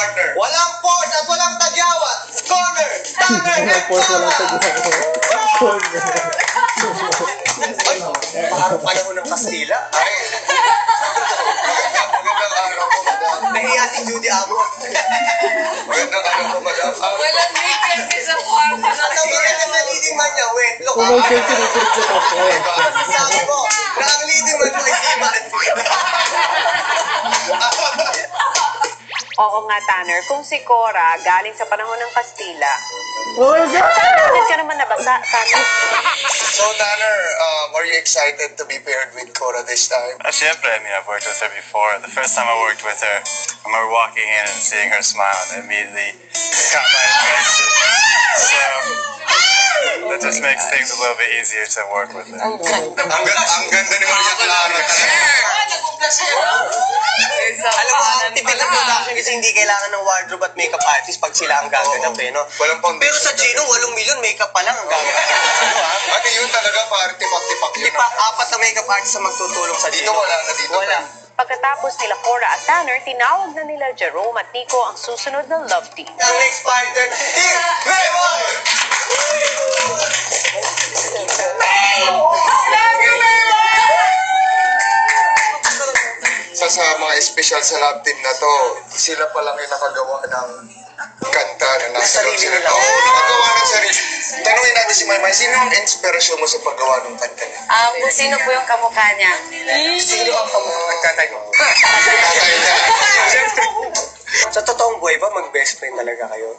partner. Walang force at walang tagyawat. Corner! Tanner! Walang force, walang tagyawat. Ay, parang panahon ng Kastila. Ay. Magandang araw po, madam. Nahiya si Judy Abot. Magandang araw po, madam. Walang vacancy sa kwarto na Ang tawagin ka sa leading man niya, wait, look. Kung may chance, recruit ko to. Sabi ko, na ang leading man mo ay si Man. Oo nga, Tanner. Kung si Cora galing sa panahon ng Kastila, Oh my God! bakit ka naman nabasa, Tanner? So, Tanner, are you excited to be paired with Cora this time? Siyempre, I mean, I've worked with her before. The first time I worked with her, I remember walking in and seeing her smile and immediately caught my attention. So, that just makes things a little bit easier to work with her. Ang ganda ni Maria Clara talaga. Alam mo, ang typical production kasi hindi kailangan ng wardrobe at makeup artist pag sila ang gaganap eh, no? Walang foundation. Pero sa Gino, 8 milyon makeup pa lang ang gaganap. Ano yun talaga, parang tipak-tipak yun. Di pa, 4 na makeup artist ang magtutulong sa Dito Gino. wala na dito. Wala. Pagkatapos nila Cora at Tanner, tinawag na nila Jerome at Nico ang susunod na love team. Ang next partner, Team Raymond! Sa mga espesyal sa lab team na to, sila pa lang yung nakagawa ng kanta na nasa loob Sarili sila. nila. Oo, nakagawa ng sarili. Tanungin natin si Maymay, sino ang inspirasyon mo sa paggawa ng kanta niya? Kung sino po yung kamukha niya? Sino ang kamukha mo? Tatay niya. Sa totoong buhay ba, mag-best friend talaga kayo?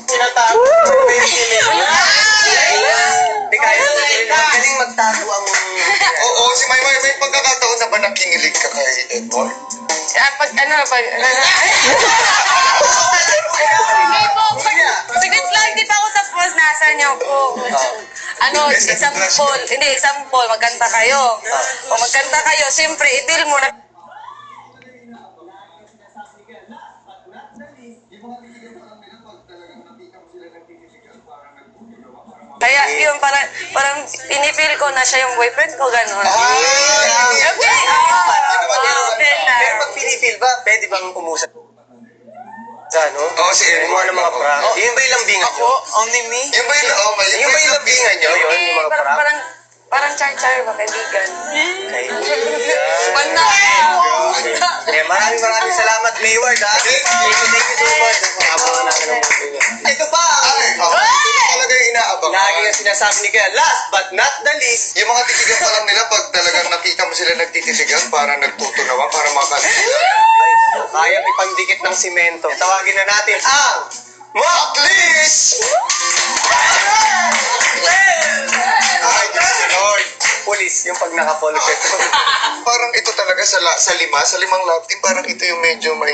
Tinatago mo ba yung sila? Hindi kaya magaling magtago ang... Oo, si Maymay, may pagkakataon na ba nakinilig ka kay Edward? Hindi po. Saglit lang, di pa ako tapos. Nasa niyo po. Example, magkanta kayo. O magkanta kayo, siyempre, itil mo na. Kaya yun, parang pinipil ko na siya yung boyfriend ko, gano'n. Okay, Pero pag pinipil ba, pwede bang umusap? Sa ano? Oo, si Edward. Gumawa ng mga prank. Yun ba yung lambingan nyo? only me? Yung ba yung, Yung ba yung lambingan nyo? Yun, yung mga prank? Parang char-char ba, kaibigan? Kaibigan. Maraming salamat, Mayward, ha? Thank you so much. Abangan natin ang mga niya. Ito pa! ito talaga yung inaabang. Lagi ang sinasabi ni Kaya, last but not the least, Yung mga titigan pa lang nila, pag talagang nakita mo sila nagtititigan, para nagtutunawan, para makalimutan. kaya ipagdikit ng simento. Tawagin na natin ang Maklis! Ay, Diyos the Lord. Police, yung pag nakapolo ka ito. Parang ito talaga sa limang lab team, parang ito yung medyo may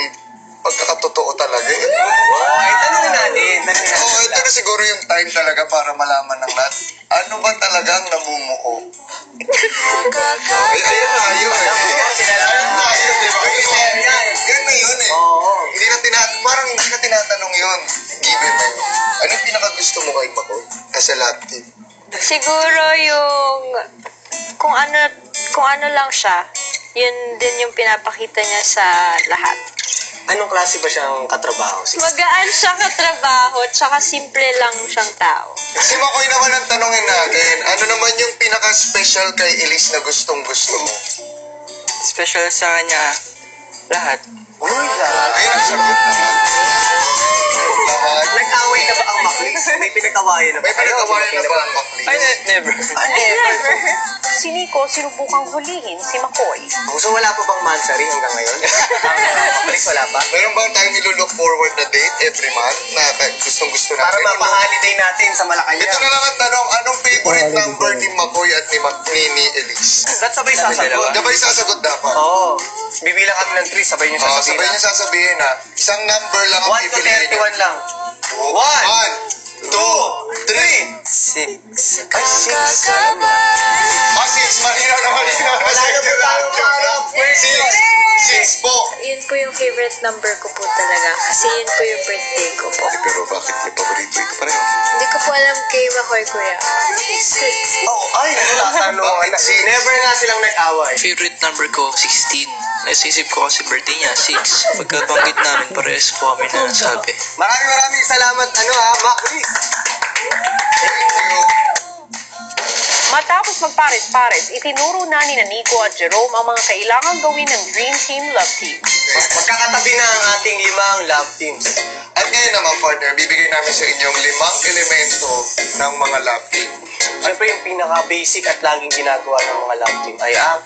pagkakatotoo talaga. Ay, tanongin natin. Oo, ito na siguro yung time talaga para malaman ng lahat. Ano ba talagang namumuo? Ay, ayun na, ayun. Ayun na, ayun, di ba? Yan na yun eh. Oo. Parang hindi na tinatanong yun. Given na yun. Anong pinakagusto mo kay Makoy? As a lab team? Siguro yung kung ano lang siya, yun din yung pinapakita niya sa lahat. Anong klase ba siyang katrabaho? Magaan siya katrabaho, tsaka simple lang siyang tao. Si Makoy naman ang tanongin natin, ano naman yung pinaka-special kay Elise na gustong-gusto mo? Special sa kanya, lahat. Uy, lahat. Ayun ang sagot naman. Lahat. Nag-away na ba ang Maklis? May pinag-awayan na ba? May pinag-awayan na ba ang Maklis? Never. Never. Si Nico sinubukang hulihin si McCoy. So wala pa bang mansari hanggang ngayon? Maklis wala pa? Meron bang tayong nilolook forward na date every month na gustong-gusto natin? Para mapa-holiday natin sa Malacanang. Ito na lang ang tanong, anong favorite number ni Makoy at ni Elise? That's sabay sasagot. Sabay sasagot dapat. Oo. Bibilang kami ng 3, sabay niyo sasabihin. Sabay niya sasabihin ha. Isang number lang ang 1 to pipiliin niyo. 31 lang. 1, 2, 3. 6. Ay, 6. Sis, malinaw na malinaw. Wala na po tayong harap. 6 po. Yun po yung favorite number ko po talaga. Kasi yun po yung birthday ko po. Pero bakit may paborito ito pareho? Hindi ko po alam kay Makoy Kuya. Oh, ay, wala tanong. Never nga silang nag-away. Favorite number ko, 16. Naisisip ko kasi birthday niya, 6. Pagkabanggit namin, parehas po kami na nasabi. Maraming salamat, Mac Luis. Matapos magpares-pares, itinuro na ni Nico at Jerome ang mga kailangang gawin ng Dream Team Love Team. Magkakatabi na ang ating 5 love teams. At ngayon naman, partner, bibigay namin sa inyong 5 elemento ng mga love team. Siyempre, yung pinaka-basic at laging ginagawa ng mga love team ay ang